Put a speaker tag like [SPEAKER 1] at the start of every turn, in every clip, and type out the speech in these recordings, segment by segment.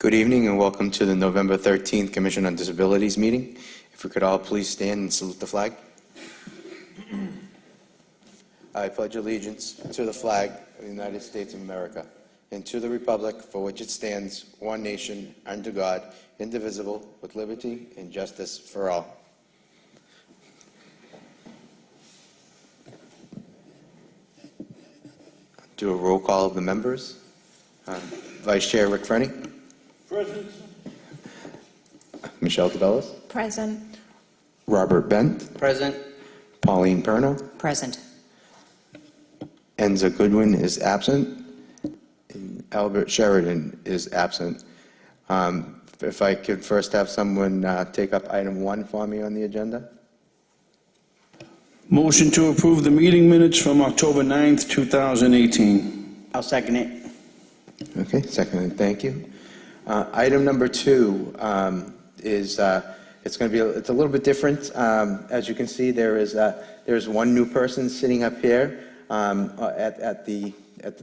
[SPEAKER 1] Good evening and welcome to the November 13th Commission on Disabilities meeting. If we could all please stand and salute the flag. I pledge allegiance to the flag of the United States of America and to the republic for which it stands, one nation, under God, indivisible, with liberty and justice for all. Do a roll call of the members. Vice Chair Rick Frenny.
[SPEAKER 2] Present.
[SPEAKER 1] Michelle DeBellis.
[SPEAKER 3] Present.
[SPEAKER 1] Robert Bent.
[SPEAKER 2] Present.
[SPEAKER 1] Pauline Perno.
[SPEAKER 3] Present.
[SPEAKER 1] Enza Goodwin is absent. And Albert Sheridan is absent. If I could first have someone take up item 1 for me on the agenda.
[SPEAKER 2] Motion to approve the meeting minutes from October 9th, 2018.
[SPEAKER 4] I'll second it.
[SPEAKER 1] Okay, seconded, thank you. Item number 2 is it's going to be it's a little bit different. As you can see, there's one new person sitting up here at the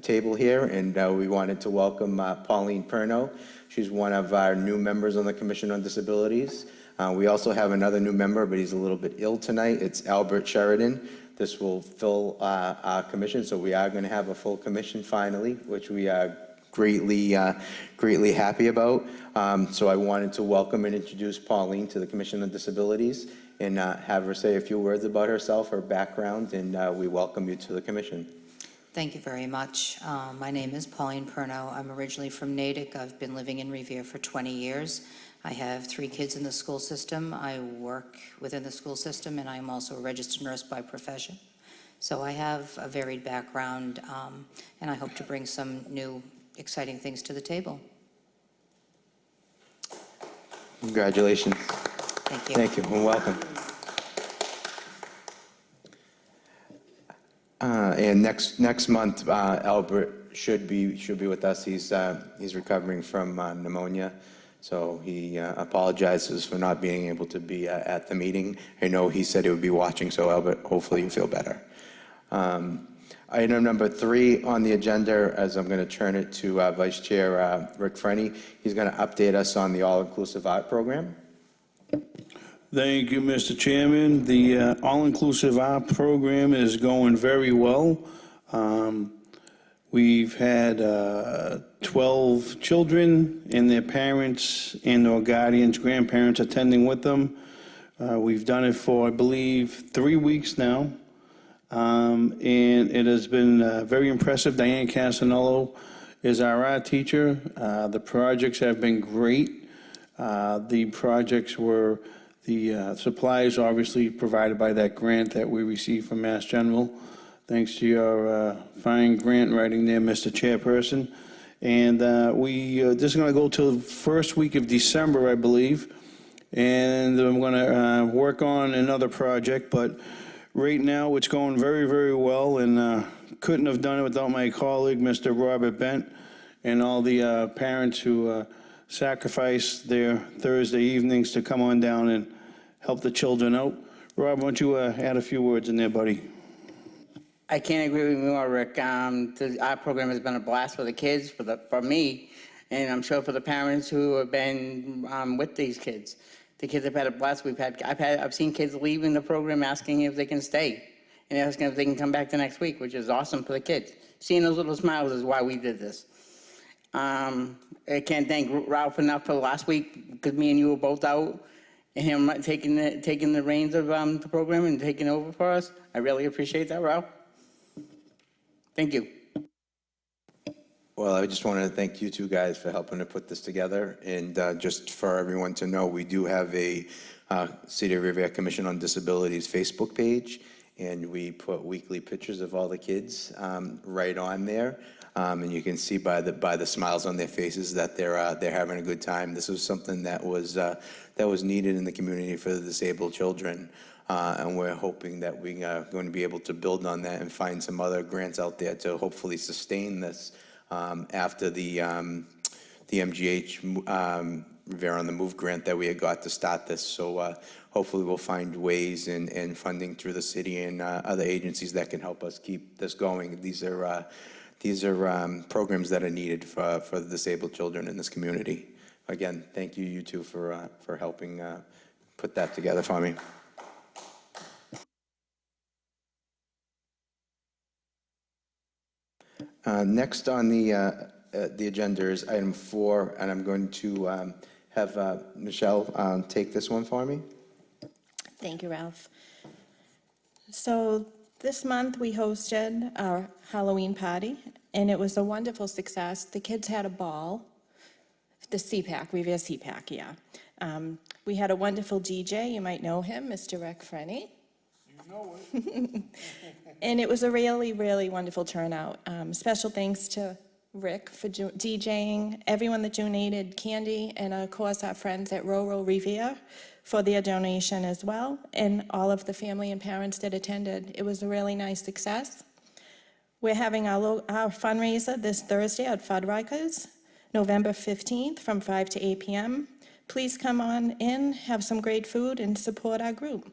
[SPEAKER 1] table here, and we wanted to welcome Pauline Perno. She's one of our new members on the Commission on Disabilities. We also have another new member, but he's a little bit ill tonight. It's Albert Sheridan. This will fill our commission, so we are going to have a full commission finally, which we are greatly happy about. So I wanted to welcome and introduce Pauline to the Commission on Disabilities and have her say a few words about herself, her background, and we welcome you to the commission.
[SPEAKER 3] Thank you very much. My name is Pauline Perno. I'm originally from Natick. I've been living in Revere for 20 years. I have 3 kids in the school system. I work within the school system, and I'm also a registered nurse by profession. So I have a varied background, and I hope to bring some new exciting things to the table.
[SPEAKER 1] Congratulations.
[SPEAKER 3] Thank you.
[SPEAKER 1] Thank you, and welcome. And next month, Albert should be with us. He's recovering from pneumonia, so he apologizes for not being able to be at the meeting. I know he said he would be watching, so Albert, hopefully you feel better. Item number 3 on the agenda, as I'm going to turn it to Vice Chair Rick Frenny. He's going to update us on the All-Inclusive Art Program.
[SPEAKER 2] Thank you, Mr. Chairman. The All-Inclusive Art Program is going very well. We've had 12 children and their parents and or guardians, grandparents attending with them. We've done it for, I believe, 3 weeks now. And it has been very impressive. Diane Casanello is our art teacher. The projects have been great. The projects were the supplies obviously provided by that grant that we received from Mass General. Thanks to your fine grant writing there, Mr. Chairperson. And this is going to go till the first week of December, I believe. And I'm going to work on another project, but right now it's going very, very well, and couldn't have done it without my colleague, Mr. Robert Bent, and all the parents who sacrificed their Thursday evenings to come on down and help the children out. Rob, why don't you add a few words in there, buddy?
[SPEAKER 4] I can't agree with you more, Rick. Our program has been a blast for the kids, for me, and I'm sure for the parents who have been with these kids. The kids have had a blast. I've seen kids leaving the program asking if they can stay and asking if they can come back the next week, which is awesome for the kids. Seeing those little smiles is why we did this. I can't thank Ralph enough for last week, because me and you were both out, and him taking the reins of the program and taking over for us. I really appreciate that, Ralph. Thank you.
[SPEAKER 1] Well, I just wanted to thank you two guys for helping to put this together. And just for everyone to know, we do have a City of Revere Commission on Disabilities Facebook page, and we put weekly pictures of all the kids right on there. And you can see by the smiles on their faces that they're having a good time. This was something that was needed in the community for the disabled children. And we're hoping that we are going to be able to build on that and find some other grants out there to hopefully sustain this after the MGH Revere on the Move grant that we had got to start this. So hopefully we'll find ways and funding through the city and other agencies that can help us keep this going. These are programs that are needed for the disabled children in this community. again, thank you, you two, for helping put that together for me. Next on the agenda is item 4, and I'm going to have Michelle take this one for me.
[SPEAKER 5] Thank you, Ralph. So this month, we hosted our Halloween party, and it was a wonderful success. The kids had a ball. The CPAC, Revere CPAC, yeah. We had a wonderful DJ, you might know him, Mr. Rick Frenny. You know it. And it was a really, really wonderful turnout. Special thanks to Rick for DJing, everyone that donated candy, and of course our friends at Roro Revere for their donation as well, and all of the family and parents that attended. It was a really nice success. We're having our fundraiser this Thursday at Fuddruckers, November 15th from 5 to 8 p.m. Please come on in, have some great food, and support our group.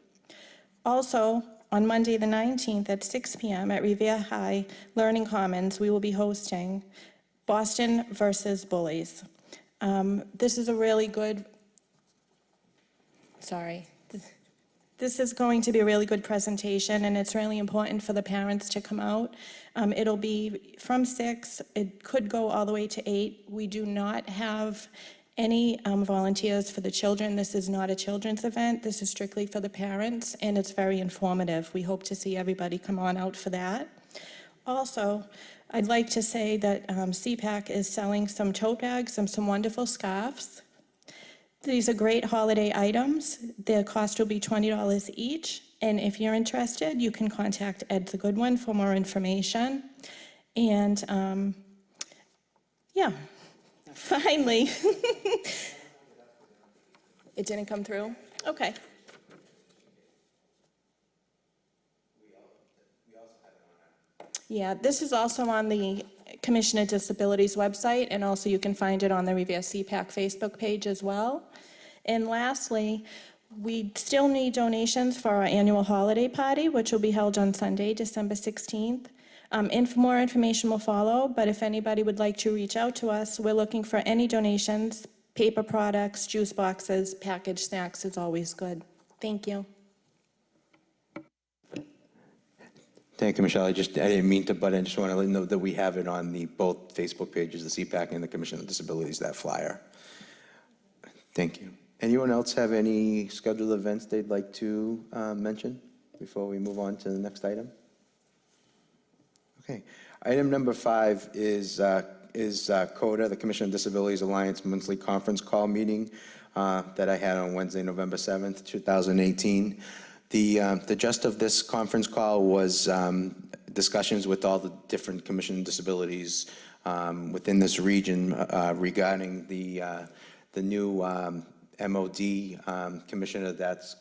[SPEAKER 5] Also, on Monday the 19th at 6 p.m. at Revere High Learning Commons, we will be hosting Boston versus Bullies. This is a really good, This is going to be a really good presentation, and it's really important for the parents to come out. It'll be from 6, it could go all the way to 8. We do not have any volunteers for the children. This is not a children's event. This is strictly for the parents, and it's very informative. We hope to see everybody come on out for that. Also, I'd like to say that CPAC is selling some tote bags and some wonderful scarves. These are great holiday items. Their cost will be $20 each, and if you're interested, you can contact Ed the Good One for more information. And yeah, finally. It didn't come through? Okay. Yeah, this is also on the Commission of Disabilities website, and also you can find it on the Revere CPAC Facebook page as well. And lastly, we still need donations for our annual holiday party, which will be held on Sunday, December 16th. More information will follow, but if anybody would like to reach out to us, we're looking for any donations. Paper products, juice boxes, packaged snacks is always good. Thank you.
[SPEAKER 1] Thank you, Michelle. I didn't mean to, but I just want to let you know that we have it on both Facebook pages, the CPAC and the Commission on Disabilities, that flyer. Thank you. Anyone else have any scheduled events they'd like to mention before we move on to the next item? Okay. Item number 5 is CODA, the Commission on Disabilities Alliance monthly conference call meeting that I had on Wednesday, November 7th, 2018. The gist of this conference call was discussions with all the different Commission on Disabilities within this region regarding the new MOD commissioner that's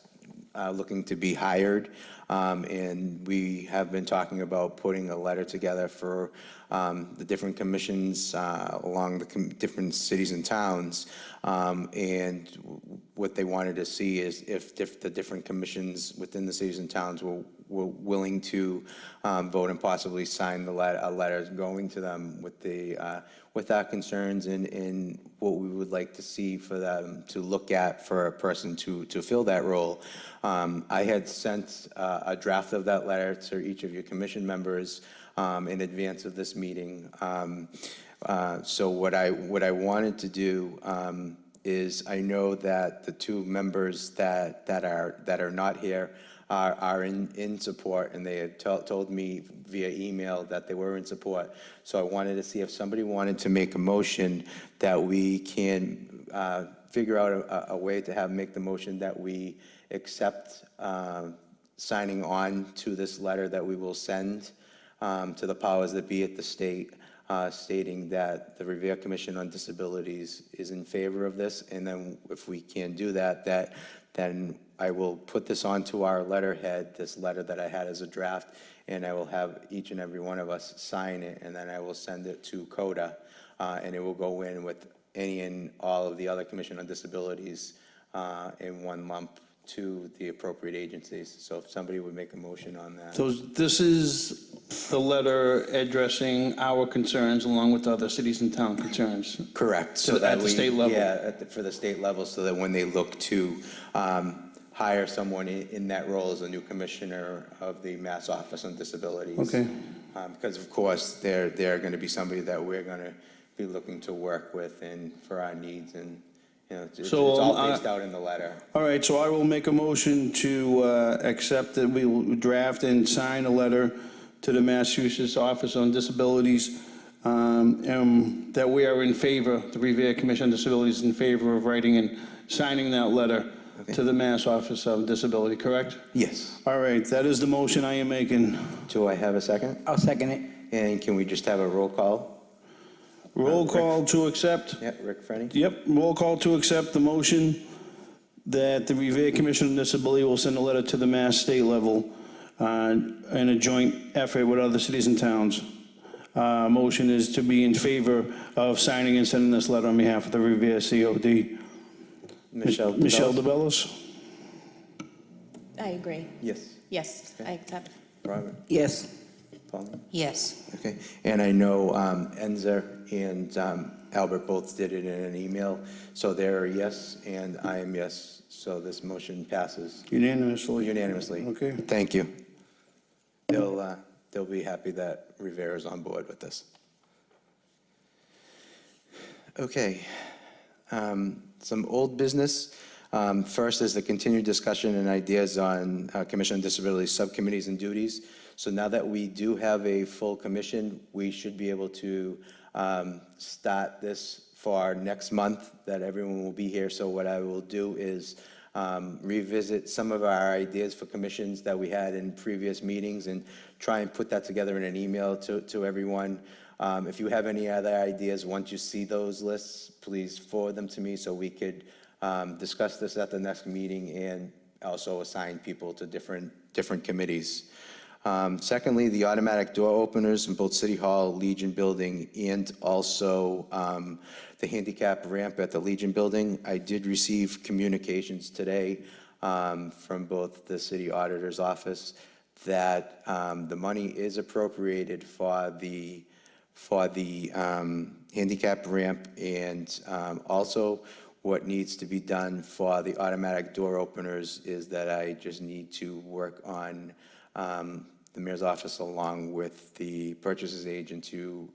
[SPEAKER 1] looking to be hired. And we have been talking about putting a letter together for the different commissions along the different cities and towns. And what they wanted to see is if the different commissions within the cities and towns were willing to vote and possibly sign a letter going to them with our concerns and what we would like to see for them to look at for a person to fill that role. I had sent a draft of that letter to each of your commission members in advance of this meeting. So what I wanted to do is, I know that the 2 members that are not here are in support, and they had told me via email that they were in support. So I wanted to see if somebody wanted to make a motion that we can figure out a way to make the motion that we accept signing on to this letter that we will send to the powers that be at the state, stating that the Revere Commission on Disabilities is in favor of this. And then if we can do that, then I will put this onto our letterhead, this letter that I had as a draft, and I will have each and every one of us sign it, and then I will send it to CODA, and it will go in with any and all of the other Commission on Disabilities in one lump to the appropriate agencies. So if somebody would make a motion on that.
[SPEAKER 2] So this is the letter addressing our concerns along with other cities and town concerns.
[SPEAKER 1] Correct.
[SPEAKER 2] So at the state level?
[SPEAKER 1] Yeah, for the state level, so that when they look to hire someone in that role as a new commissioner of the Mass Office on Disabilities.
[SPEAKER 2] Okay.
[SPEAKER 1] Because of course, they're going to be somebody that we're going to be looking to work with and for our needs, and, you know, it's all based out in the letter.
[SPEAKER 2] All right, so I will make a motion to accept that we will draft and sign a letter to the Massachusetts Office on Disabilities, that we are in favor, the Revere Commission on Disabilities is in favor of writing and signing that letter to the Mass Office of Disability, correct?
[SPEAKER 1] Yes.
[SPEAKER 2] All right, that is the motion I am making.
[SPEAKER 1] Do I have a second?
[SPEAKER 4] I'll second it.
[SPEAKER 1] And can we just have a roll call?
[SPEAKER 2] Roll
[SPEAKER 1] Rick.
[SPEAKER 2] call to accept.
[SPEAKER 1] Yeah, Rick Frenny?
[SPEAKER 2] Yep, roll call to accept the motion that the Revere Commission on Disability will send a letter to the Mass state level in a joint effort with other cities and towns. Motion is to be in favor of signing and sending this letter on behalf of the Revere COD.
[SPEAKER 1] Michelle
[SPEAKER 2] Michelle
[SPEAKER 1] DeBellis?
[SPEAKER 2] DeBellis?
[SPEAKER 5] I agree.
[SPEAKER 1] Yes.
[SPEAKER 5] Yes, I accept.
[SPEAKER 1] Robert?
[SPEAKER 4] Yes.
[SPEAKER 1] Pauline?
[SPEAKER 3] Yes.
[SPEAKER 1] Okay, and I know Enza and Albert both did it in an email, so they're a yes, and I am yes, so this motion passes
[SPEAKER 2] Unanimously.
[SPEAKER 1] unanimously.
[SPEAKER 2] Okay.
[SPEAKER 1] Thank you. They'll be happy that Rivera is on board with this. Okay, some old business. First is the continued discussion and ideas on Commission on Disabilities subcommittees and duties. So now that we do have a full commission, we should be able to start this for next month, that everyone will be here. So what I will do is revisit some of our ideas for commissions that we had in previous meetings and try and put that together in an email to everyone. If you have any other ideas, once you see those lists, please forward them to me so we could discuss this at the next meeting and also assign people to different committees. Secondly, the automatic door openers in both City Hall, Legion Building, and also the handicap ramp at the Legion Building. I did receive communications today from both the city auditor's office that the money is appropriated for the handicap ramp, and also what needs to be done for the automatic door openers is that I just need to work on the mayor's office along with the purchases agent to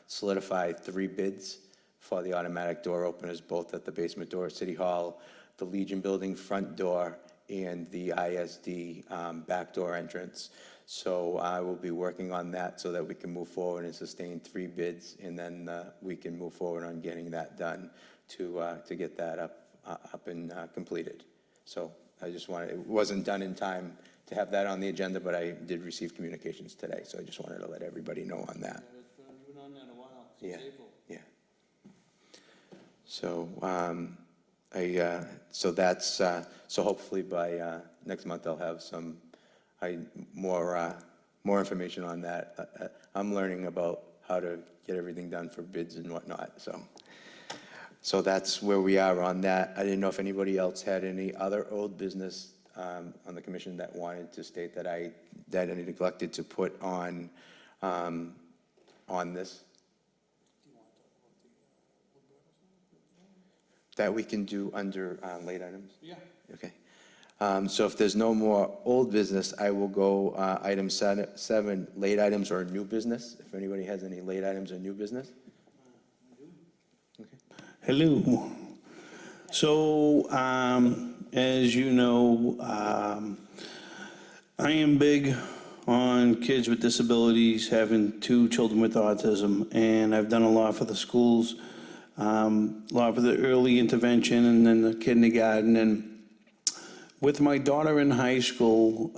[SPEAKER 1] solidify 3 bids for the automatic door openers, both at the basement door at City Hall, the Legion Building front door, and the ISD back door entrance. So I will be working on that so that we can move forward and sustain 3 bids, and then we can move forward on getting that done to get that up and completed. So I just wanted, it wasn't done in time to have that on the agenda, but I did receive communications today, so I just wanted to let everybody know on that.
[SPEAKER 2] You've been on that a while,
[SPEAKER 1] Yeah, yeah. So, so that's, so hopefully by next month I'll have some, more information on that. I'm learning about how to get everything done for bids and whatnot, so that's where we are on that. I didn't know if anybody else had any other old business on the commission that wanted to state that I neglected to put on this. That we can do under late items?
[SPEAKER 2] Yeah.
[SPEAKER 1] Okay. So if there's no more old business, I will go item 7, late items or new business. If anybody has any late items or new business?
[SPEAKER 2] Hello. So, as you know, I am big on kids with disabilities, having 2 children with autism, and I've done a lot for the schools, a lot for the early intervention and then the kindergarten. And with my daughter in high school,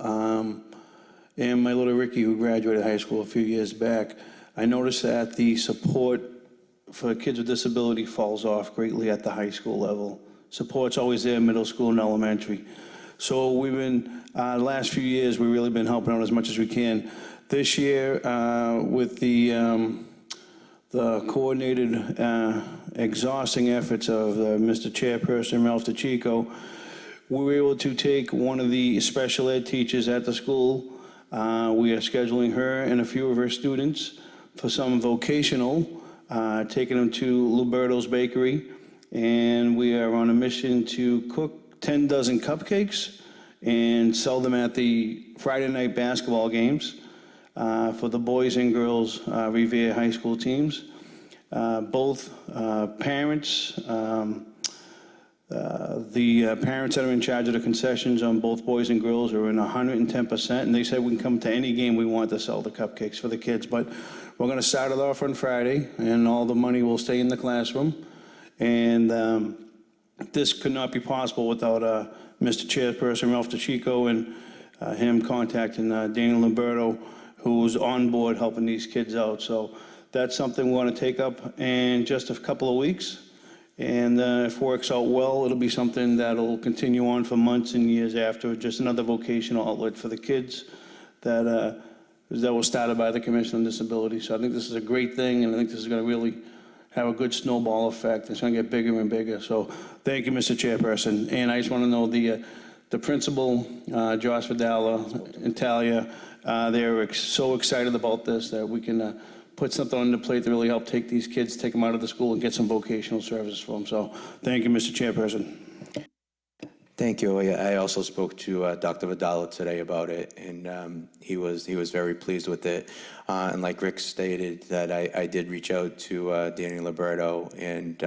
[SPEAKER 2] and my little Ricky, who graduated high school a few years back, I noticed that the support for kids with disability falls off greatly at the high school level. Support's always there, middle school and elementary. So we've been, the last few years, we've really been helping out as much as we can. This year, with the coordinated, exhausting efforts of Mr. Chairperson Ralph DeChico, we were able to take one of the special ed teachers at the school We are scheduling her and a few of her students for some vocational, taking them to Luberto's Bakery. And we are on a mission to cook 10 dozen cupcakes and sell them at the Friday night basketball games for the boys and girls Revere High School teams. Both parents, the parents that are in charge of the concessions on both boys and girls are in 110%, and they said we can come to any game we want to sell the cupcakes for the kids. But we're going to start it off on Friday, and all the money will stay in the classroom. And this could not be possible without Mr. Chairperson Ralph DeChico and him contacting Daniel Lamberto, who was on board helping these kids out. So that's something we want to take up in just a couple of weeks. And if it works out well, it'll be something that'll continue on for months and years after, just another vocational outlet for the kids that was started by the Commission on Disabilities. So I think this is a great thing, and I think this is going to really have a good snowball effect. It's going to get bigger and bigger. So thank you, Mr. Chairperson. And I just want to know the principal, Josh Vidala and Talia, they're so excited about this that we can put something on the plate to really help take these kids, take them out of the school and get some vocational services for them. So thank you, Mr. Chairperson.
[SPEAKER 1] Thank you. I also spoke to Dr. Vidal today about it, and he was very pleased with it. And like Rick stated, that I did reach out to Danny Liberto, and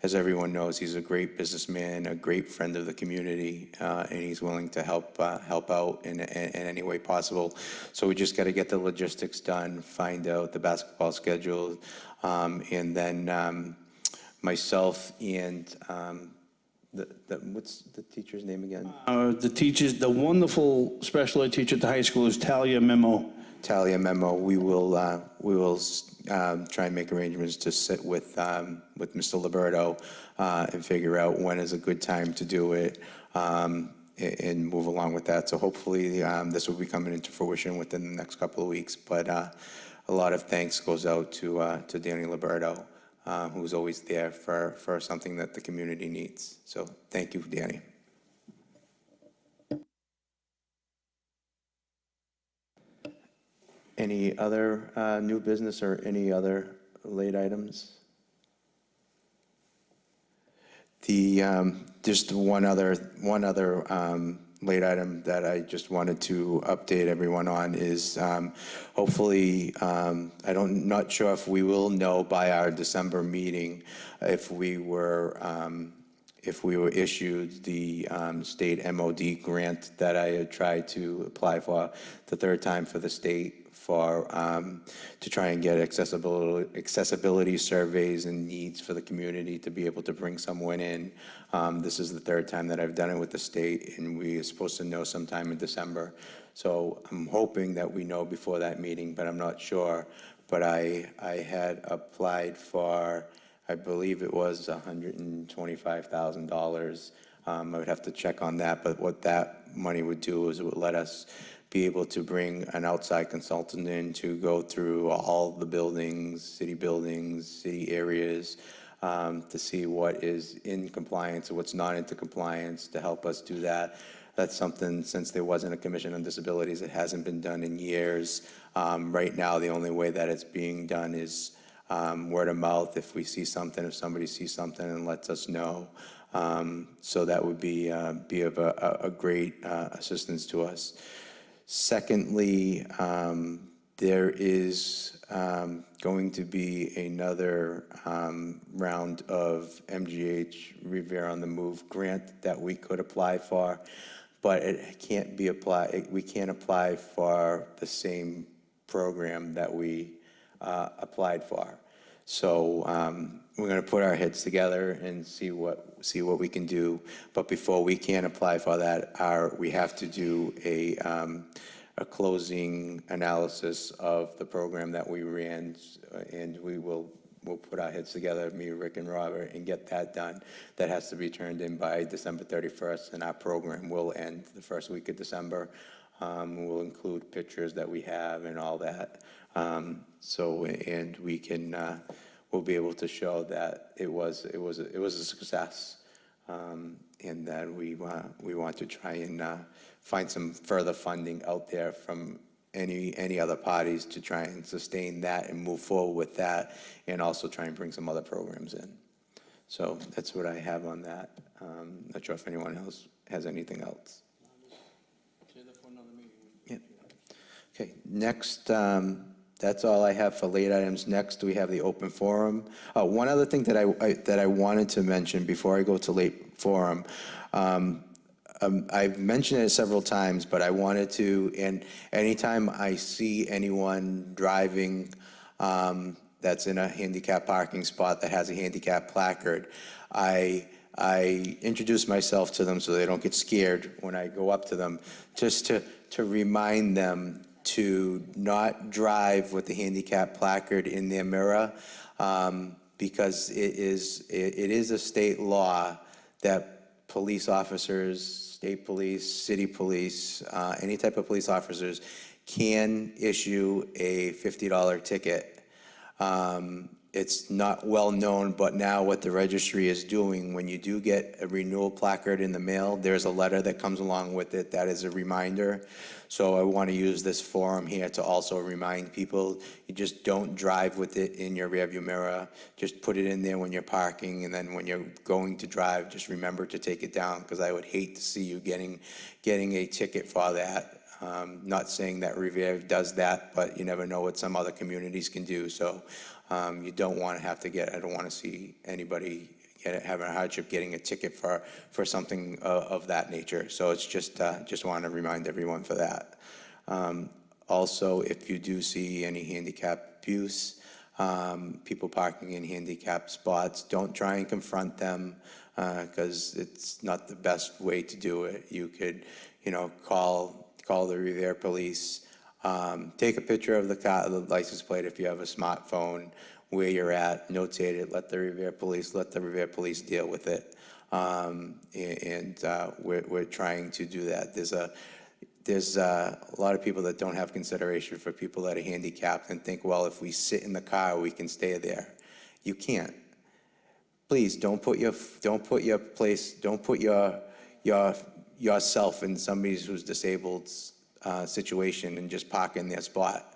[SPEAKER 1] as everyone knows, he's a great businessman, a great friend of the community, and he's willing to help out in any way possible. So we just got to get the logistics done, find out the basketball schedule, and then myself and what's the teacher's name again?
[SPEAKER 2] The wonderful special ed teacher at the high school is Talia Memo.
[SPEAKER 1] Talia Memo. We will try and make arrangements to sit with Mr. Liberto and figure out when is a good time to do it, and move along with that. So hopefully this will be coming into fruition within the next couple of weeks. But a lot of thanks goes out to Danny Liberto, who's always there for something that the community needs. So thank you, Danny. Any other new business or any other late items? Just one other late item that I just wanted to update everyone on is hopefully, not sure if we will know by our December meeting if we were issued the state MOD grant that I had tried to apply for the third time for the state to try and get accessibility surveys and needs for the community to be able to bring someone in. This is the third time that I've done it with the state, and we are supposed to know sometime in December. So I'm hoping that we know before that meeting, but I'm not sure. But I had applied for, I believe it was $125,000. I would have to check on that, but what that money would do is it would let us be able to bring an outside consultant in to go through all the buildings, city areas, to see what is in compliance or what's not into compliance, to help us do that. That's something, since there wasn't a Commission on Disabilities, it hasn't been done in years. Right now, the only way that it's being done is word of mouth. If we see something, if somebody sees something and lets us know. So that would be of a great assistance to us. Secondly, there is going to be another round of MGH Revere on the Move grant that we could apply for, but it can't be applied. We can't apply for the same program that we applied for. So we're going to put our heads together and see what we can do. But before we can apply for that, we have to do a closing analysis of the program that we ran, and we'll put our heads together, me, Rick, and Robert, and get that done. That has to be turned in by December 31st, and our program will end the first week of December. We'll include pictures that we have and all that. And we can, we'll be able to show that it was a success, and that we want to try and find some further funding out there from any other parties to try and sustain that and move forward with that, and also try and bring some other programs in. So that's what I have on that. Not sure if anyone else has anything else. Yeah. Okay, next, that's all I have for late items. Next, we have the open forum. One other thing that I wanted to mention before I go to late forum, I've mentioned it several times, but I wanted to, and anytime I see anyone driving that's in a handicap parking spot that has a handicap placard, I introduce myself to them so they don't get scared when I go up to them, just to remind them to not drive with the handicap placard in their mirror, because it is a state law that police officers, state police, city police, any type of police officers can issue a $50 ticket. It's not well known, but now what the registry is doing, when you do get a renewal placard in the mail, there's a letter that comes along with it that is a reminder. So I want to use this forum here to also remind people, you just don't drive with it in your rearview mirror. Just put it in there when you're parking, and then when you're going to drive, just remember to take it down, because I would hate to see you getting a ticket for that. Not saying that Revere does that, but you never know what some other communities can do. So you don't want to have to I don't want to see anybody having a hardship getting a ticket for something of that nature. So it's just want to remind everyone for that. Also, if you do see any handicap abuse, people parking in handicap spots, don't try and confront them, because it's not the best way to do it. You could, call the Revere police, take a picture of the car, the license plate if you have a smartphone, where you're at, notate it, let the Revere police deal with it. We're trying to do that. There's a lot of people that don't have consideration for people that are handicapped and think, well, if we sit in the car, we can stay there. You can't. Please don't put yourself in somebody who's disabled situation and just park in their spot.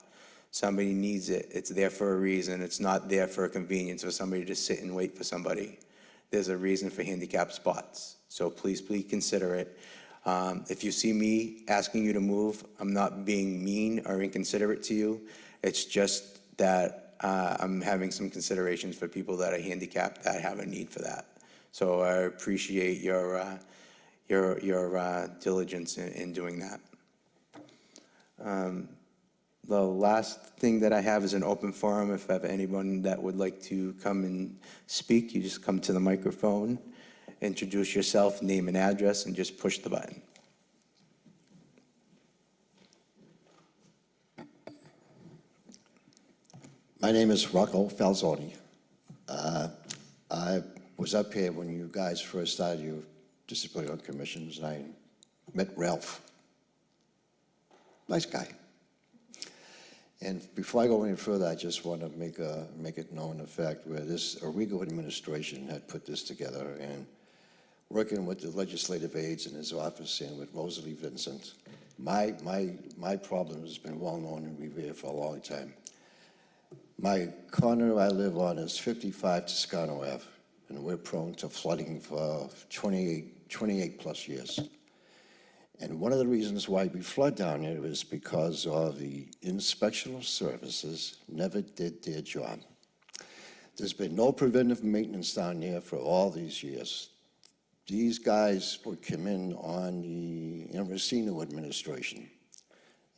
[SPEAKER 1] Somebody needs it. It's there for a reason. It's not there for a convenience for somebody to sit and wait for somebody. There's a reason for handicap spots. So please consider it. If you see me asking you to move, I'm not being mean or inconsiderate to you. It's just that I'm having some considerations for people that are handicapped that have a need for that. So I appreciate your diligence in doing that. The last thing that I have is an open forum. If I have anyone that would like to come and speak, you just come to the microphone, introduce yourself, name and address, and just push the button.
[SPEAKER 6] My name is Rocco Falzoni. I was up here when you guys first started your disciplinary commissions, and I met Ralph. Nice guy. And before I go any further, I just want to make it known the fact where this Arrigo administration had put this together, and working with the legislative aides in his office and with Rosalie Vincent, my problem has been well known in Revere for a long time. My corner I live on is 55 Toscano Ave, and we're prone to flooding for 28 plus years. And one of the reasons why we flood down here is because of the inspectional services never did their job. There's been no preventive maintenance down here for all these years. These guys would come in on the Ambrosino administration,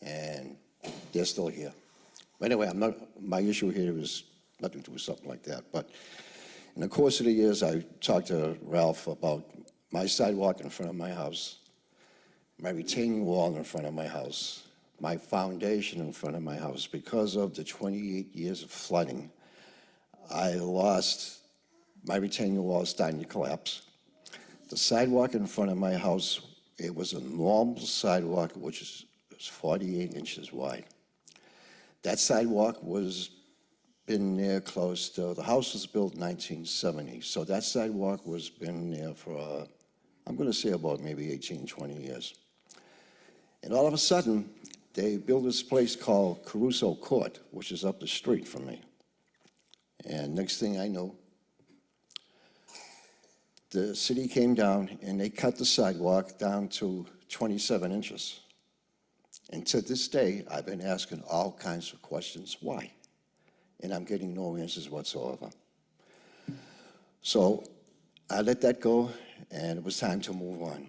[SPEAKER 6] and they're still here. Anyway, my issue here is nothing to do with something like that. But in the course of the years, I talked to Ralph about my sidewalk in front of my house, my retaining wall in front of my house, my foundation in front of my house. Because of the 28 years of flooding, I lost my retaining wall, starting to collapse. The sidewalk in front of my house, it was a normal sidewalk, which is 48 inches wide. That sidewalk been there close to, the house was built in 1970, so that sidewalk been there for, I'm going to say about maybe 18, 20 years. And all of a sudden, they built this place called Caruso Court, which is up the street from me. And next thing I know, the city came down and they cut the sidewalk down to 27 inches. And to this day, I've been asking all kinds of questions, why? And I'm getting no answers whatsoever. So I let that go, and it was time to move on.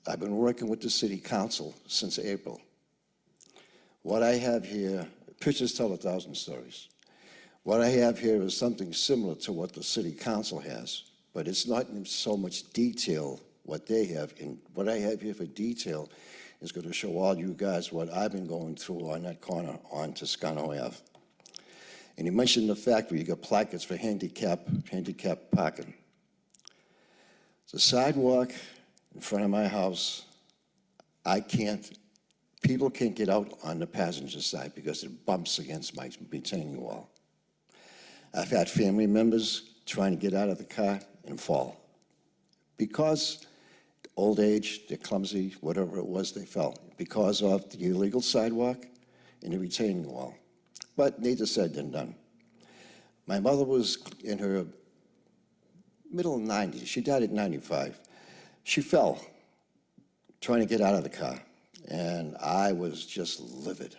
[SPEAKER 6] I've been working with the city council since April. What I have here, pictures tell 1,000 stories. What I have here is something similar to what the city council has, but it's not in so much detail what they have. And what I have here for detail is going to show all you guys what I've been going through on that corner on Toscano Ave. And you mentioned the fact where you got placards for handicap parking. The sidewalk in front of my house, people can't get out on the passenger side because it bumps against my retaining wall. I've had family members trying to get out of the car and fall. Because old age, they're clumsy, whatever it was, they fell. Because of the illegal sidewalk and the retaining wall. But neither said than done. My mother was in her middle 90s. She died at 95. She fell trying to get out of the car. And I was just livid.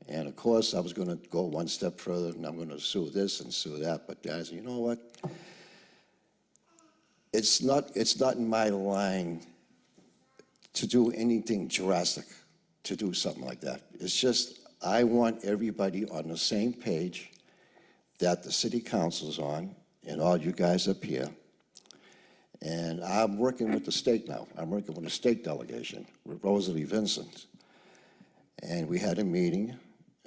[SPEAKER 6] And of course, I was going to go one step further, and I'm going to sue this and sue that. But I said, you know what? It's not in my line to do anything drastic, to do something like that. It's just, I want everybody on the same page that the city council's on, and all you guys up here. And I'm working with the state now. I'm working with the state delegation, with Rosalie Vincent. And we had a meeting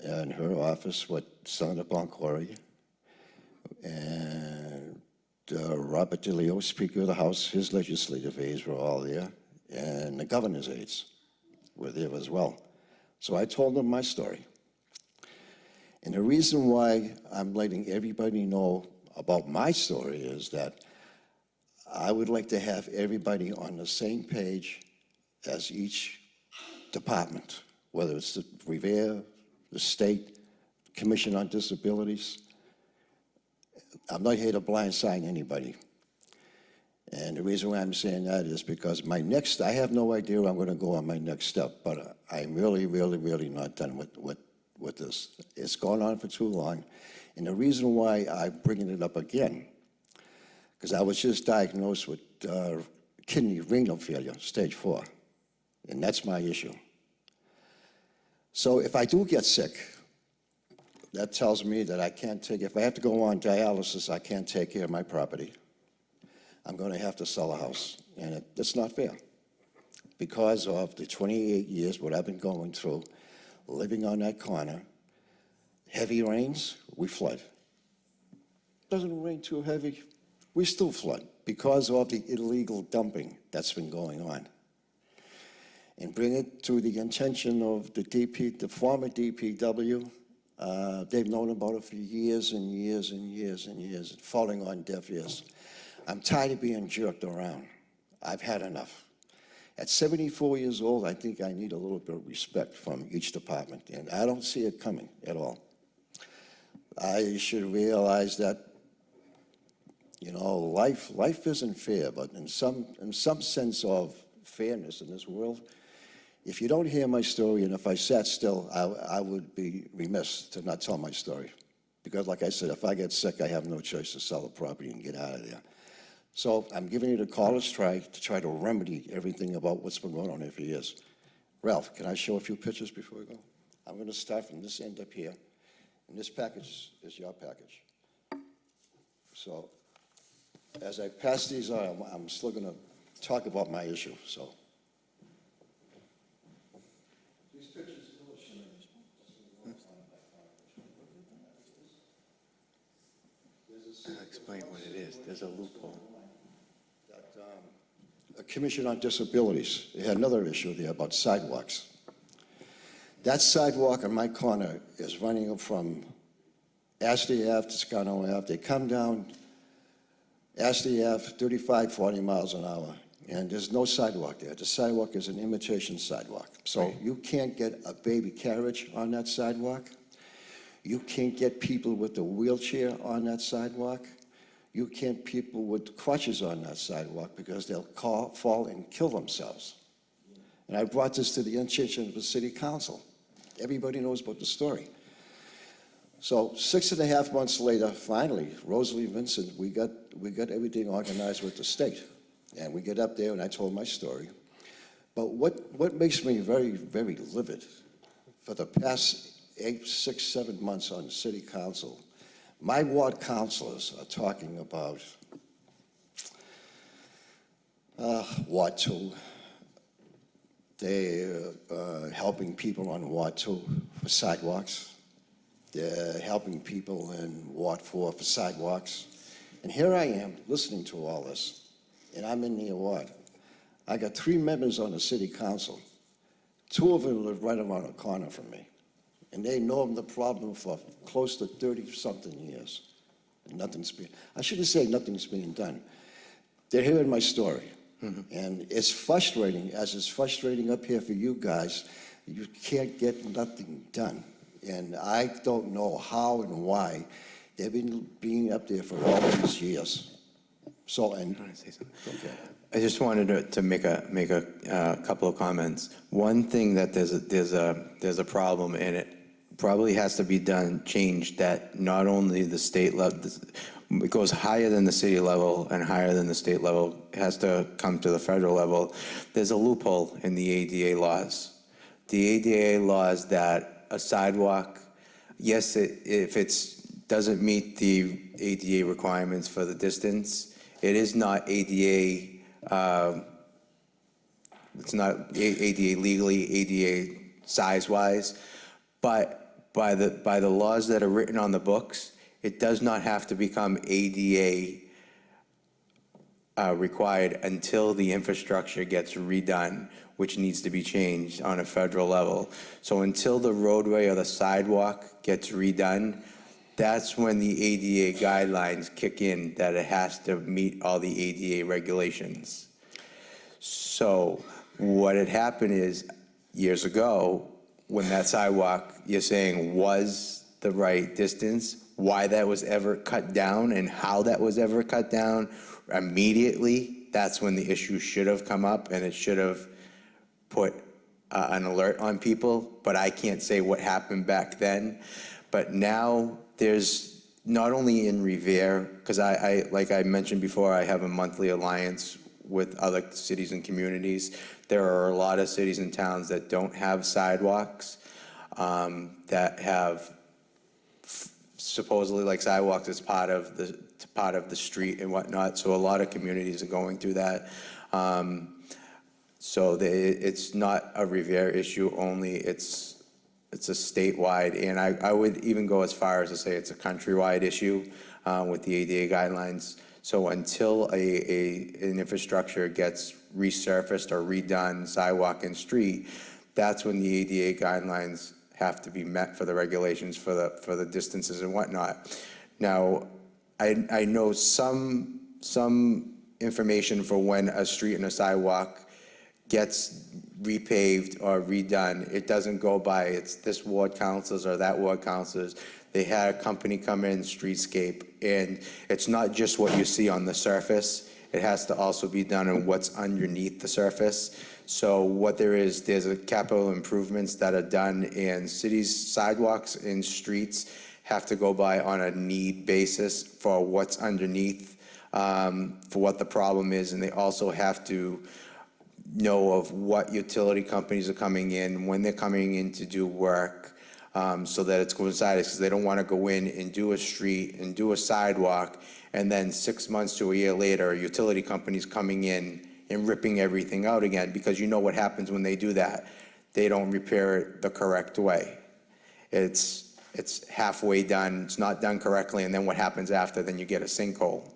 [SPEAKER 6] in her office with Senator Boncory and Robert DeLeo, Speaker of the House, his legislative aides were all there, and the governor's aides were there as well. So I told them my story. And the reason why I'm letting everybody know about my story is that I would like to have everybody on the same page as each department, whether it's the Revere, the State Commission on Disabilities. I'm not here to blindside anybody. And the reason why I'm saying that is because I have no idea where I'm going to go on my next step, but I'm really, really, really not done with this. It's gone on for too long. And the reason why I'm bringing it up again, because I was just diagnosed with kidney renal failure, stage 4, and that's my issue. So if I do get sick, that tells me that I can't if I have to go on dialysis, I can't take care of my property. I'm going to have to sell a house, and it's not fair. Because of the 28 years, what I've been going through, living on that corner, heavy rains, we flood. Doesn't rain too heavy, we still flood because of the illegal dumping that's been going on. And bring it to the attention of the former DPW. They've known about it for years and years and years and years, falling on deaf ears. I'm tired of being jerked around. I've had enough. At 74 years old, I think I need a little bit of respect from each department, and I don't see it coming at all. I should realize that, life isn't fair, but in some sense of fairness in this world, if you don't hear my story, and if I sat still, I would be remiss to not tell my story. Because like I said, if I get sick, I have no choice to sell the property and get out of there. So I'm giving it a college try to remedy everything about what's been going on here for years. Ralph, can I show a few pictures before we go? I'm going to start from this end up here. And this package is your package. So as I pass these on, I'm still going to talk about my issue. So these pictures illustrate.
[SPEAKER 1] I'll explain what it is. There's a loophole.
[SPEAKER 6] A Commission on Disabilities, they had another issue there about sidewalks. That sidewalk on my corner is running from Ashley Ave to Toscano Ave. They come down Ashley Ave 35, 40 miles an hour. And there's no sidewalk there. The sidewalk is an imitation sidewalk. So you can't get a baby carriage on that sidewalk. You can't get people with a wheelchair on that sidewalk. You can't people with crutches on that sidewalk because they'll fall and kill themselves. And I brought this to the attention of the city council. Everybody knows about the story. So 6.5 months later, finally, Rosalie Vincent, we got everything organized with the state. And we get up there and I told my story. But what makes me very, very livid, for the past 8, 6, 7 months on the city council, my ward councilors are talking about Ward 2. They're helping people on Ward 2 for sidewalks. They're helping people in Ward 4 for sidewalks. And here I am listening to all this, and I'm in the award. I got 3 members on the city council. 2 of them live right around the corner from me. And they know the problem for close to 30-something years. And I shouldn't say nothing's being done. They're hearing my story. And it's frustrating, as it's frustrating up here for you guys. You can't get nothing done. And I don't know how and why they've been being up there for all these years. So, and
[SPEAKER 1] I want to say something.
[SPEAKER 6] okay.
[SPEAKER 1] I just wanted to make a couple of comments. One thing that there's a problem, and it probably has to be changed, that not only the state level, it goes higher than the city level and higher than the state level, it has to come to the federal level. There's a loophole in the ADA laws. The ADA laws that a sidewalk, yes, if it doesn't meet the ADA requirements for the distance, it is not ADA. It's not ADA legally, ADA size-wise, but by the laws that are written on the books, it does not have to become ADA required until the infrastructure gets redone, which needs to be changed on a federal level. So until the roadway or the sidewalk gets redone, that's when the ADA guidelines kick in, that it has to meet all the ADA regulations. So what had happened is, years ago, when that sidewalk, you're saying, was the right distance, why that was ever cut down and how that was ever cut down immediately, that's when the issue should have come up, and it should have put an alert on people. But I can't say what happened back then. But now there's, not only in Revere, because I like I mentioned before, I have a monthly alliance with other cities and communities. There are a lot of cities and towns that don't have sidewalks, that have supposedly like sidewalks as part of the street and whatnot. So a lot of communities are going through that. So it's not a Revere issue only. It's a statewide, and I would even go as far as to say it's a countrywide issue with the ADA guidelines. So until an infrastructure gets resurfaced or redone, sidewalk and street, that's when the ADA guidelines have to be met for the regulations for the distances and whatnot. Now, I know some information for when a street and a sidewalk gets repaved or redone. It doesn't go by it's this ward councilors or that ward councilors. They had a company come in, Streetscape, and it's not just what you see on the surface. It has to also be done on what's underneath the surface. So what there's a capital improvements that are done, and cities' sidewalks and streets have to go by on a need basis for what's underneath, for what the problem is, and they also have to know of what utility companies are coming in, when they're coming in to do work, so that it's coincided, because they don't want to go in and do a street and do a sidewalk, and then 6 months to a year later, a utility company's coming in and ripping everything out again, because you know what happens when they do that. They don't repair it the correct way. It's halfway done, it's not done correctly, and then what happens after? Then you get a sinkhole.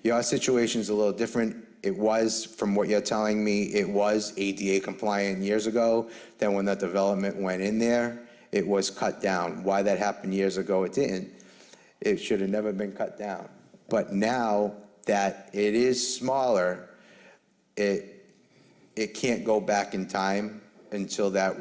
[SPEAKER 1] Your situation's a little different. It was, from what you're telling me, it was ADA compliant years ago. Then when that development went in there, it was cut down. Why that happened years ago, it didn't. It should have never been cut down. But now that it is smaller, it can't go back in time until that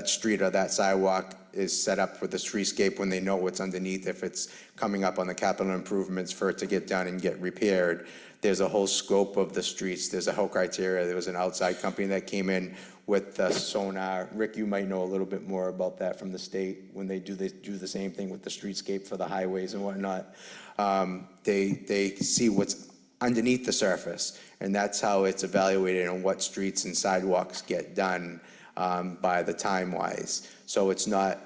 [SPEAKER 1] street or that sidewalk is set up for the streetscape when they know what's underneath. If it's coming up on the capital improvements for it to get done and get repaired, there's a whole scope of the streets. There's a whole criteria. There was an outside company that came in with the sonar. Rick, you might know a little bit more about that from the state when they do the same thing with the streetscape for the highways and whatnot. They see what's underneath the surface, and that's how it's evaluated on what streets and sidewalks get done by the time-wise. So it's not,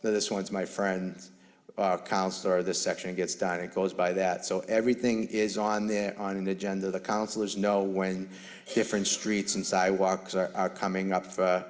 [SPEAKER 1] this one's my friend, counselor, this section gets done, it goes by that. So everything is on there on an agenda. The counselors know when different streets and sidewalks are coming up for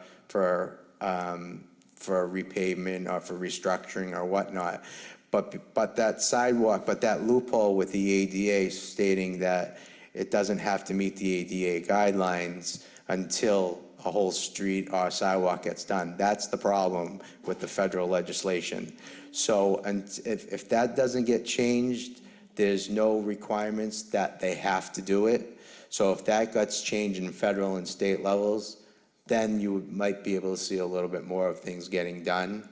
[SPEAKER 1] repavement or for restructuring or whatnot. But that sidewalk, but that loophole with the ADA stating that it doesn't have to meet the ADA guidelines until a whole street or sidewalk gets done. That's the problem with the federal legislation. So if that doesn't get changed, there's no requirements that they have to do it. So if that gets changed in federal and state levels, then you might be able to see a little bit more of things getting done.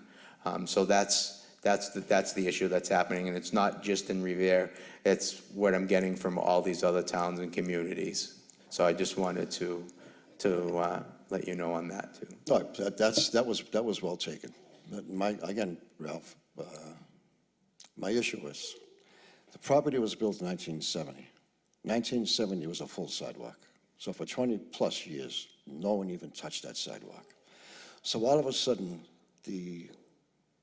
[SPEAKER 1] So that's the issue that's happening, and it's not just in Revere. It's what I'm getting from all these other towns and communities. So I just wanted to let you know on that too.
[SPEAKER 6] No, that was well taken. But again, Ralph, my issue is the property was built in 1970. 1970 was a full sidewalk. So for 20 plus years, no one even touched that sidewalk. So all of a sudden, the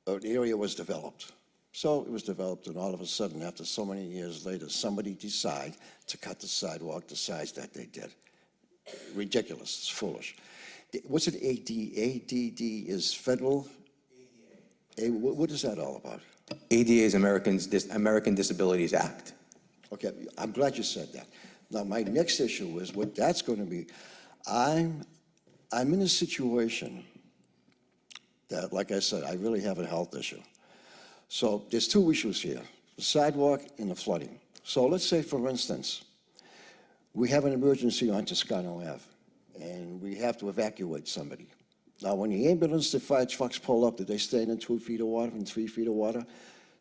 [SPEAKER 6] area was developed. So it was developed, and all of a sudden, after so many years later, somebody decided to cut the sidewalk the size that they did. Ridiculous, it's foolish. What's it, ADD is federal? What is that all about?
[SPEAKER 1] ADA is American Disabilities Act.
[SPEAKER 6] Okay, I'm glad you said that. Now, my next issue is what that's going to be. I'm in a situation that, like I said, I really have a health issue. So there's two issues here, the sidewalk and the flooding. So let's say, for instance, we have an emergency on Toscano Ave, and we have to evacuate somebody. Now, when the ambulance, the fire trucks pull up, do they stand in 2 feet of water and 3 feet of water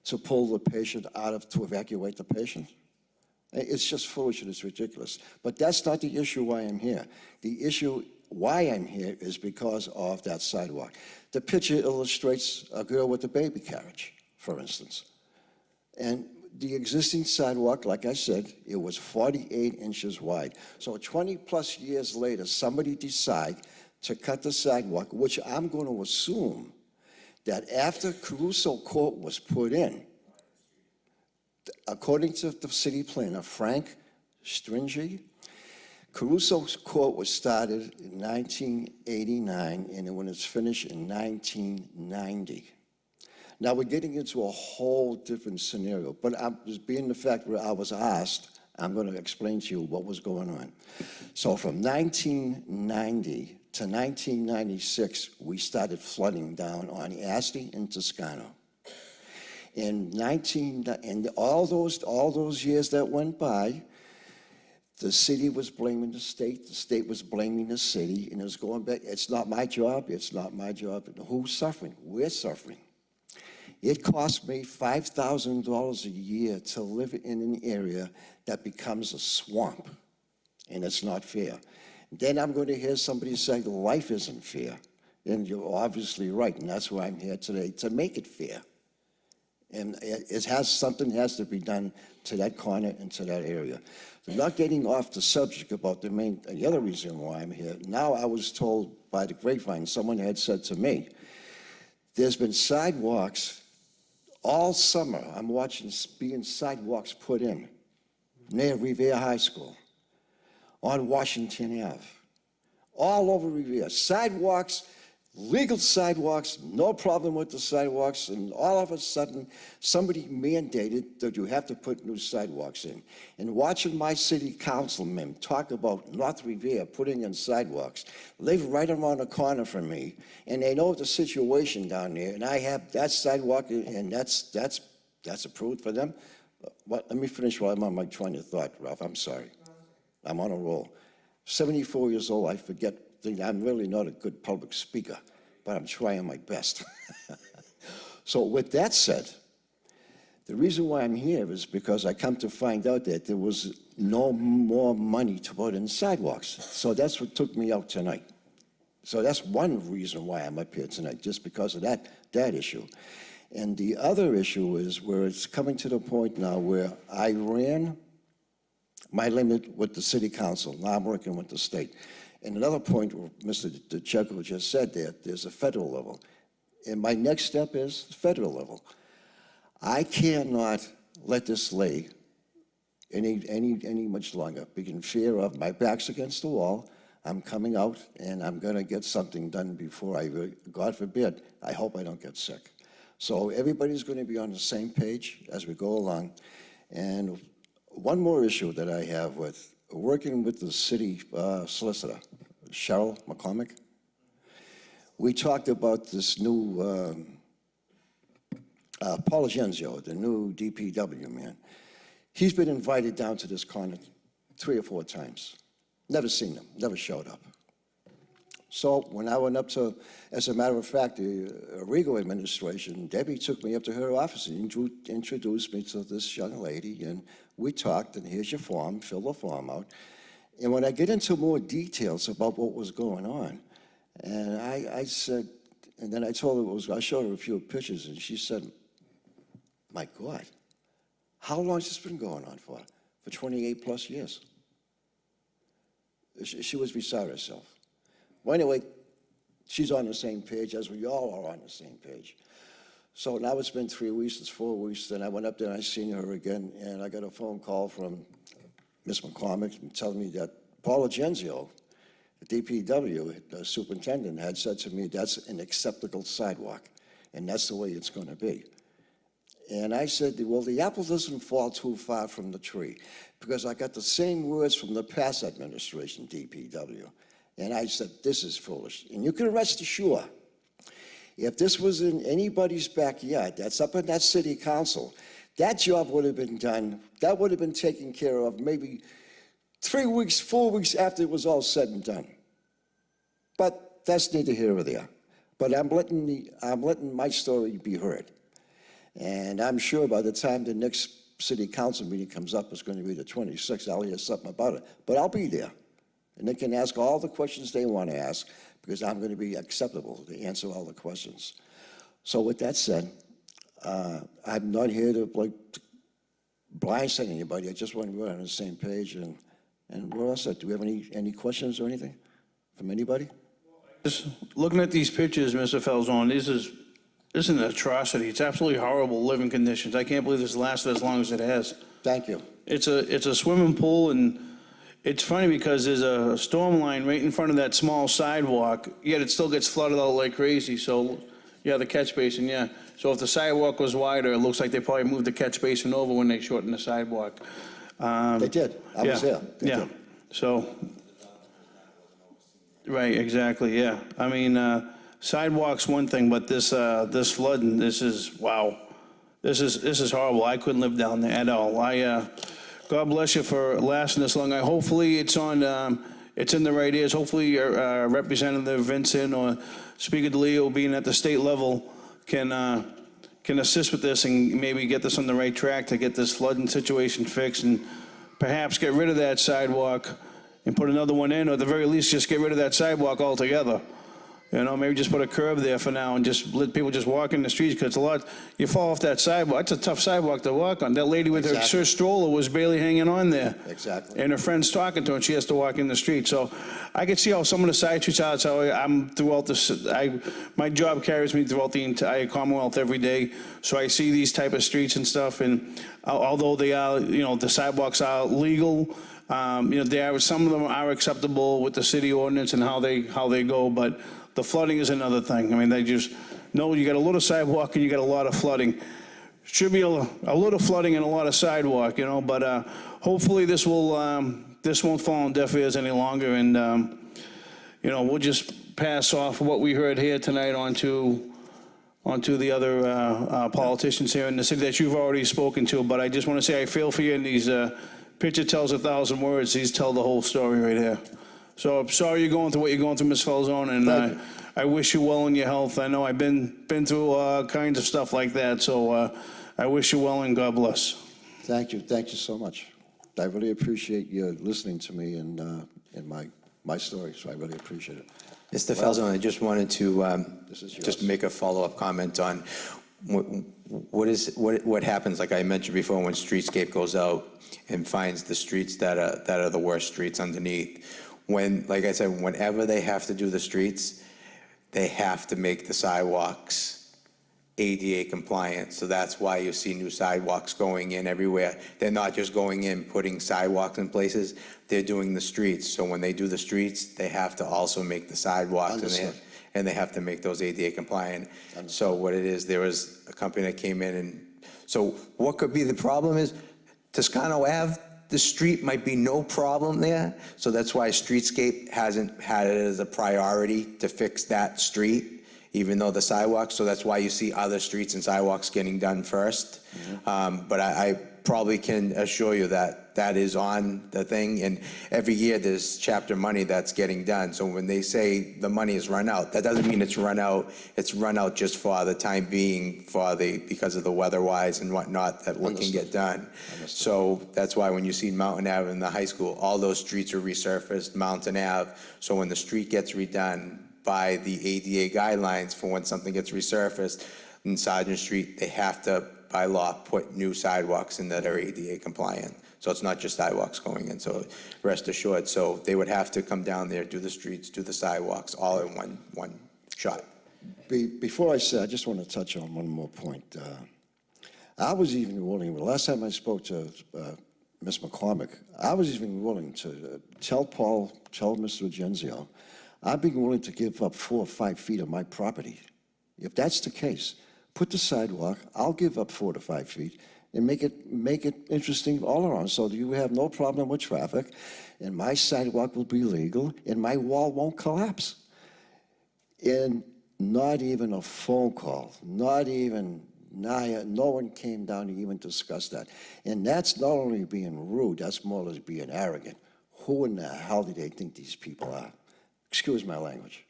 [SPEAKER 6] to pull the patient out of, to evacuate the patient? It's just foolish and it's ridiculous. But that's not the issue why I'm here. The issue why I'm here is because of that sidewalk. The picture illustrates a girl with a baby carriage, for instance. And the existing sidewalk, like I said, it was 48 inches wide. So 20 plus years later, somebody decide to cut the sidewalk, which I'm going to assume that after Caruso Court was put in, according to the city planner, Frank Stringy, Caruso's Court was started in 1989, and when it's finished in 1990. Now, we're getting into a whole different scenario, but being the fact where I was asked, I'm going to explain to you what was going on. So from 1990 to 1996, we started flooding down on Asti and Toscano. And all those years that went by, the city was blaming the state was blaming the city, and it was going back, it's not my job, it's not my job. Who's suffering? We're suffering. It cost me $5,000 a year to live in an area that becomes a swamp, and it's not fair. Then I'm going to hear somebody say life isn't fair, and you're obviously right, and that's why I'm here today, to make it fair. And something has to be done to that corner and to that area. So not getting off the subject about the other reason why I'm here. Now I was told by the grapevine, someone had said to me, there's been sidewalks all summer. I'm watching being sidewalks put in near Revere High School, on Washington Ave, all over Revere. Sidewalks, legal sidewalks, no problem with the sidewalks, and all of a sudden, somebody mandated that you have to put new sidewalks in. And watching my city councilmen talk about North Revere putting in sidewalks, live right around the corner from me, and they know the situation down there, and I have that sidewalk, and that's approved for them. Let me finish while I'm on my train of thought, Ralph, I'm sorry. I'm on a roll. 74 years old, I forget, I'm really not a good public speaker, but I'm trying my best. So with that said, the reason why I'm here is because I come to find out that there was no more money to put in sidewalks. So that's what took me out tonight. So that's one reason why I'm up here tonight, just because of that issue. And the other issue is where it's coming to the point now where I ran my limit with the city council. Now I'm working with the state. And another point, Mr. DeCecco just said that there's a federal level. And my next step is federal level. I cannot let this lay any much longer. Be in fear of my back's against the wall. I'm coming out and I'm going to get something done before God forbid, I hope I don't get sick. So everybody's going to be on the same page as we go along. And one more issue that I have with working with the city solicitor, Cheryl McCormick. We talked about this new Paul Genzio, the new DPW man. He's been invited down to this corner 3 or 4 times. Never seen him, never showed up. So when I went up to, as a matter of fact, the Arrigo administration, Debbie took me up to her office and introduced me to this young lady, and we talked, and here's your form, fill the form out. And when I get into more details about what was going on, and I said, and then I told her I showed her a few pictures, and she said, my God, how long has this been going on for? For 28 plus years. She was beside herself. Well, anyway, she's on the same page as we all are on the same page. So now it's been 3 weeks, it's 4 weeks, then I went up there and I seen her again, and I got a phone call from Ms. McCormick telling me that Paula Genzio, the DPW the superintendent, had said to me, that's an acceptable sidewalk, and that's the way it's going to be. And I said, well, the apple doesn't fall too far from the tree, because I got the same words from the past administration, DPW. And I said, this is foolish. And you can rest assured, if this was in anybody's backyard, that's up in that city council, that job would have been done, that would have been taken care of maybe 3 weeks, 4 weeks after it was all said and done. But that's neither here nor there. But I'm letting my story be heard. And I'm sure by the time the next city council meeting comes up, it's going to be the 26th, I'll hear something about it. But I'll be there. And they can ask all the questions they want to ask, because I'm going to be acceptable to answer all the questions. So with that said, I'm not here to blindside anybody. I just want to be on the same page. And we're all set. Do we have any questions or anything from anybody?
[SPEAKER 2] Just looking at these pictures, Mr. Falzone, this is an atrocity. It's absolutely horrible living conditions. I can't believe this lasted as long as it has.
[SPEAKER 6] Thank you.
[SPEAKER 2] It's a swimming pool, and it's funny because there's a storm line right in front of that small sidewalk, yet it still gets flooded out like crazy. So, yeah, the catch basin, yeah. So if the sidewalk was wider, it looks like they probably moved the catch basin over when they shortened the sidewalk.
[SPEAKER 6] They did. I was there. They
[SPEAKER 2] Yeah,
[SPEAKER 6] did.
[SPEAKER 2] so, right, exactly, yeah. I mean, sidewalk's one thing, but this flooding, this is, wow. This is horrible. I couldn't live down there at all. God bless you for lasting this long. Hopefully it's in the right ears. Hopefully Representative Vincent or Speaker DeLeo, being at the state level, can assist with this and maybe get this on the right track to get this flooding situation fixed, and perhaps get rid of that sidewalk and put another one in, or at the very least just get rid of that sidewalk altogether. You know, maybe just put a curb there for now and just let people just walk in the streets, because it's a lot, you fall off that sidewalk, it's a tough sidewalk to walk on. That lady with her stroller was barely hanging on there.
[SPEAKER 6] Exactly.
[SPEAKER 2] And her friend's talking to her, and she has to walk in the street. So I can see how some of the side streets are, so I'm throughout this, my job carries me throughout the entire Commonwealth every day. So I see these type of streets and stuff, and although they are, you know, the sidewalks are legal, you know, some of them are acceptable with the city ordinance and how they go, but the flooding is another thing. I mean, they just know you got a little sidewalk and you got a lot of flooding. Should be a little flooding and a lot of sidewalk, you know, but hopefully this won't fall on deaf ears any longer, and you know, we'll just pass off what we heard here tonight onto the other politicians here in the city that you've already spoken to. But I just want to say I feel for you, and these picture tells 1,000 words. These tell the whole story right here. So I'm sorry you're going through what you're going through, Ms. Falzone, and
[SPEAKER 6] Thank you.
[SPEAKER 2] I wish you well in your health. I know I've been through kinds of stuff like that, so I wish you well and God bless.
[SPEAKER 6] Thank you so much. I really appreciate you listening to me and my story, so I really appreciate it.
[SPEAKER 1] Mr. Falzone, I just wanted to
[SPEAKER 6] This is yours.
[SPEAKER 1] just make a follow-up comment on what happens, like I mentioned before, when Streetscape goes out and finds the streets that are the worst streets underneath. When, like I said, whenever they have to do the streets, they have to make the sidewalks ADA compliant. So that's why you see new sidewalks going in everywhere. They're not just going in, putting sidewalks in places, they're doing the streets. So when they do the streets, they have to also make the sidewalks.
[SPEAKER 6] Understood.
[SPEAKER 1] And they have to make those ADA compliant. So what it is, there was a company that came in and, so what could be the problem is Toscano Ave, the street might be no problem there. So that's why Streetscape hasn't had it as a priority to fix that street, even though the sidewalks, so that's why you see other streets and sidewalks getting done first. But I probably can assure you that that is on the thing, and every year there's chapter money that's getting done. So when they say the money is run out, that doesn't mean it's run out just for the time being, because of the weather-wise and whatnot, that what can get done. So that's why when you see Mountain Ave in the high school, all those streets are resurfaced, Mountain Ave, so when the street gets redone by the ADA guidelines for when something gets resurfaced in Sergeant Street, they have to, by law, put new sidewalks in that are ADA compliant. So it's not just sidewalks going in, so rest assured. So they would have to come down there, do the streets, do the sidewalks, all in one shot.
[SPEAKER 6] Before I say, I just want to touch on one more point. I was even willing, the last time I spoke to Ms. McCormick, I was even willing to tell Mr. Agenzio, I'd be willing to give up 4 or 5 feet of my property. If that's the case, put the sidewalk, I'll give up 4 to 5 feet, and make it interesting all around, so that you have no problem with traffic, and my sidewalk will be legal, and my wall won't collapse. And not even a phone call, no one came down to even discuss that. And that's not only being rude, that's more or less being arrogant. Who in the hell do they think these people are? Excuse my language.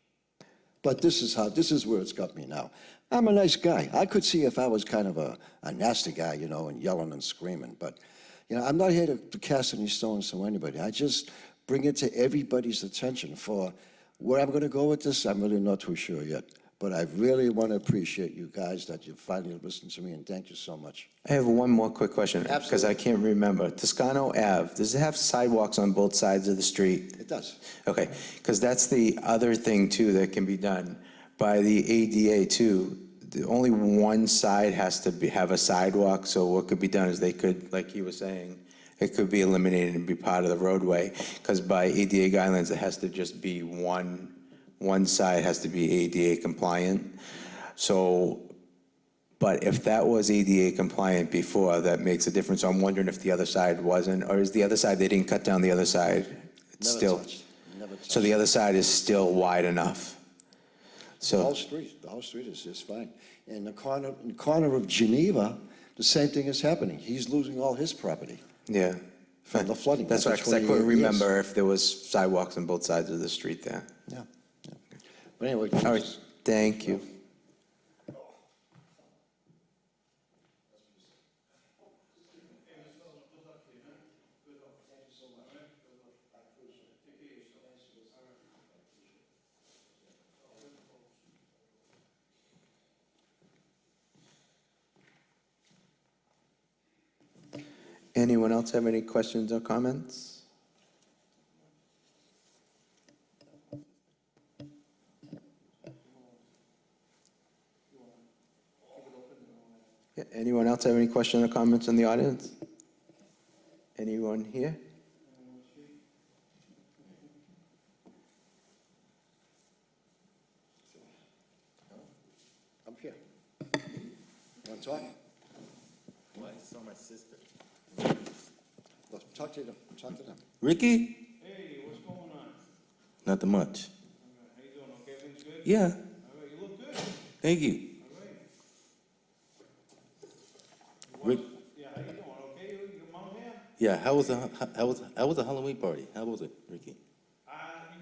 [SPEAKER 6] But this is where it's got me now. I'm a nice guy. I could see if I was kind of a nasty guy, and yelling and screaming. But, I'm not here to cast any stones to anybody. I just bring it to everybody's attention. For where I'm going to go with this, I'm really not too sure yet. But I really want to appreciate you guys that you finally listened to me, and thank you so much.
[SPEAKER 1] I have one more quick question, because
[SPEAKER 6] Absolutely.
[SPEAKER 1] I can't remember. Toscano Ave, does it have sidewalks on both sides of the street?
[SPEAKER 6] It does.
[SPEAKER 1] Okay, because that's the other thing too that can be done by the ADA too. Only one side has to have a sidewalk, so what could be done is they could, like he was saying, it could be eliminated and be part of the roadway, because by ADA guidelines, it has to just be one side has to be ADA compliant. So, but if that was ADA compliant before, that makes a difference. So I'm wondering if the other side wasn't, or is the other side, they didn't cut down the other side? It's
[SPEAKER 6] Never
[SPEAKER 1] still,
[SPEAKER 6] touched. Never touched.
[SPEAKER 1] so the other side is still wide enough?
[SPEAKER 6] The whole
[SPEAKER 1] So,
[SPEAKER 6] street is just fine. In the corner of Geneva, the same thing is happening. He's losing all his property
[SPEAKER 1] yeah.
[SPEAKER 6] from the flooding.
[SPEAKER 1] That's why,
[SPEAKER 6] after
[SPEAKER 1] because I
[SPEAKER 6] 28
[SPEAKER 1] couldn't
[SPEAKER 6] years.
[SPEAKER 1] remember if there was sidewalks on both sides of the street there.
[SPEAKER 6] Yeah. But anyway.
[SPEAKER 1] All right, thank you. Anyone else have any questions or comments? Yeah, anyone else have any questions or comments in the audience? Anyone here?
[SPEAKER 6] I'm here. Want to talk?
[SPEAKER 7] What? I saw my sister.
[SPEAKER 6] Look, talk to them. Talk to them.
[SPEAKER 7] Ricky?
[SPEAKER 2] Hey, what's going on?
[SPEAKER 7] Nothing much.
[SPEAKER 2] How you doing? Okay, everything's good?
[SPEAKER 7] Yeah,
[SPEAKER 2] All right, you look good.
[SPEAKER 7] thank you.
[SPEAKER 2] All
[SPEAKER 7] Rick,
[SPEAKER 2] right. Yeah, how you doing? Okay, your mom here?
[SPEAKER 7] yeah, how was the Halloween party? How was it, Ricky?
[SPEAKER 2] You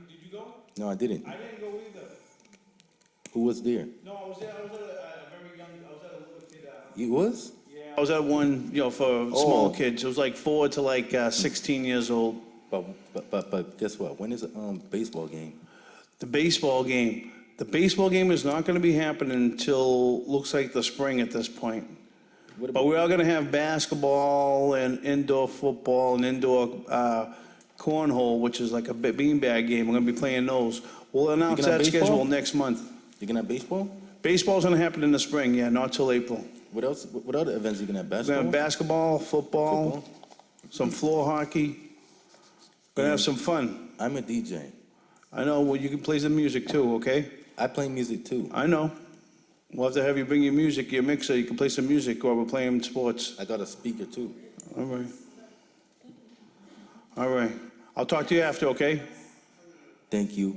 [SPEAKER 7] No, I didn't.
[SPEAKER 2] I didn't go either.
[SPEAKER 7] Who was there?
[SPEAKER 2] No, I was there, I was at a very young, I was at a little kid.
[SPEAKER 7] You was?
[SPEAKER 2] Yeah. I was at one, for small kids. It was like 4 to like 16 years old.
[SPEAKER 7] But guess what? When is the baseball game?
[SPEAKER 2] The baseball game. The baseball game is not going to be happening until, looks like the spring at this point.
[SPEAKER 7] What
[SPEAKER 2] But we are going to have basketball and indoor football and indoor cornhole, which is like a beanbag game. We're going to be playing those. We'll announce
[SPEAKER 7] gonna have
[SPEAKER 2] that
[SPEAKER 7] baseball?
[SPEAKER 2] schedule next month.
[SPEAKER 7] You gonna have baseball?
[SPEAKER 2] Baseball's going to happen in the spring, yeah, not till April.
[SPEAKER 7] What else? What other events you gonna have?
[SPEAKER 2] We're going to have
[SPEAKER 7] Basketball?
[SPEAKER 2] basketball, football, some floor hockey. Going to have some fun.
[SPEAKER 7] I'm a DJ.
[SPEAKER 2] I know, well, you can play some music too, okay?
[SPEAKER 7] I play music too.
[SPEAKER 2] I know. We'll have to have you bring your music, your mixer. You can play some music while we're playing sports.
[SPEAKER 7] I got a speaker too.
[SPEAKER 2] All right. All right. I'll talk to you after, okay?
[SPEAKER 7] Thank you.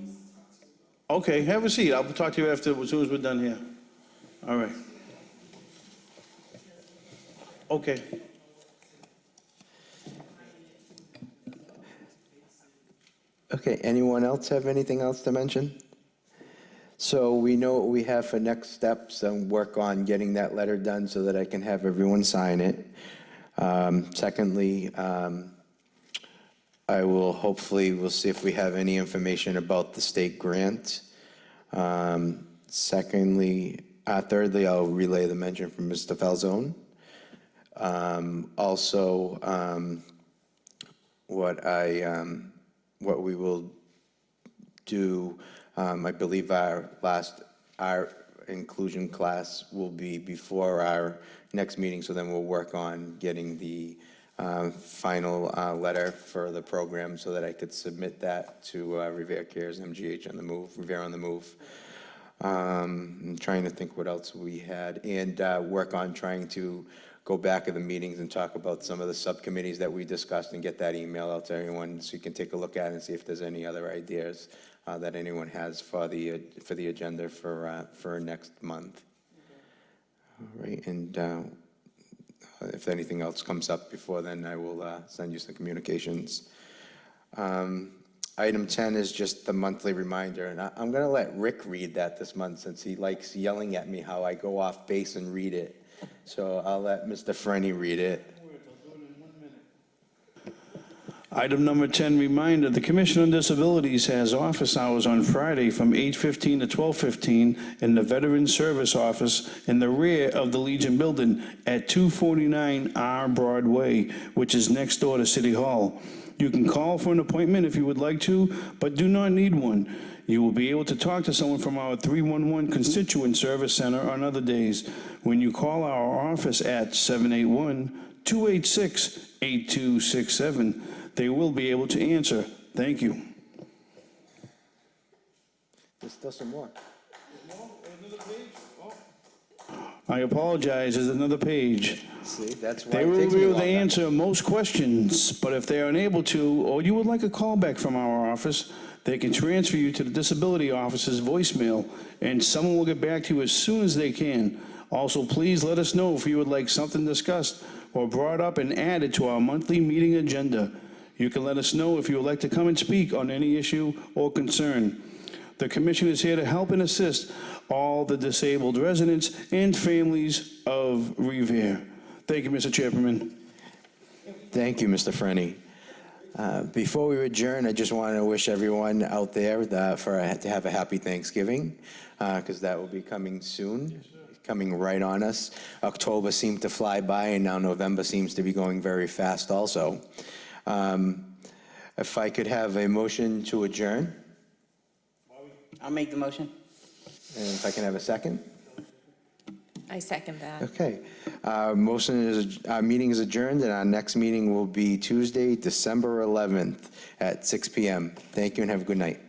[SPEAKER 2] Okay, have a seat. I'll talk to you after, as soon as we're done here. All right. Okay.
[SPEAKER 1] Okay, anyone else have anything else to mention? So we know what we have for next steps and work on getting that letter done so that I can have everyone sign it. Secondly, I will hopefully, we'll see if we have any information about the state grant. Thirdly, I'll relay the mention from Mr. Falzone. Also, what we will do, I believe our inclusion class will be before our next meeting, so then we'll work on getting the final letter for the program so that I could submit that to Revere Cares, MGH on the Move, Revere on the Move. I'm trying to think what else we had, and work on trying to go back at the meetings and talk about some of the subcommittees that we discussed and get that email out to everyone so you can take a look at it and see if there's any other ideas that anyone has for the agenda for next month. All right, and if anything else comes up before then, I will send you some communications. Item 10 is just the monthly reminder, and I'm going to let Rick read that this month since he likes yelling at me how I go off base and read it. So I'll let Mr. Frenny read it.
[SPEAKER 2] Item number 10, reminder, the Commission on Disabilities has office hours on Friday from 8:15 to 12:15 in the Veteran Service Office in the rear of the Legion Building at 249 R Broadway, which is next door to City Hall. You can call for an appointment if you would like to, but do not need one. You will be able to talk to someone from our 311 Constituent Service Center on other days when you call our office at 781-286-8267. They will be able to answer. Thank you.
[SPEAKER 1] There's still some more.
[SPEAKER 2] I apologize, there's another page.
[SPEAKER 1] See, that's why
[SPEAKER 2] They
[SPEAKER 1] it
[SPEAKER 2] will
[SPEAKER 1] takes
[SPEAKER 2] be
[SPEAKER 1] me
[SPEAKER 2] able to
[SPEAKER 1] longer.
[SPEAKER 2] answer most questions, but if they are unable to, or you would like a callback from our office, they can transfer you to the disability office's voicemail, and someone will get back to you as soon as they can. Also, please let us know if you would like something discussed or brought up and added to our monthly meeting agenda. You can let us know if you would like to come and speak on any issue or concern. The commission is here to help and assist all the disabled residents and families of Revere. Thank you, Mr. Chairman.
[SPEAKER 1] Thank you, Mr. Frenny. Before we adjourn, I just want to wish everyone out there to have a happy Thanksgiving, because that will be coming soon, coming right on us. October seemed to fly by, and now November seems to be going very fast also. If I could have a motion to adjourn,
[SPEAKER 4] I'll make the motion.
[SPEAKER 1] and if I can have a second?
[SPEAKER 5] I second that.
[SPEAKER 1] Okay. Our meeting is adjourned, and our next meeting will be Tuesday, December 11th at 6 p.m. Thank you and have a good night.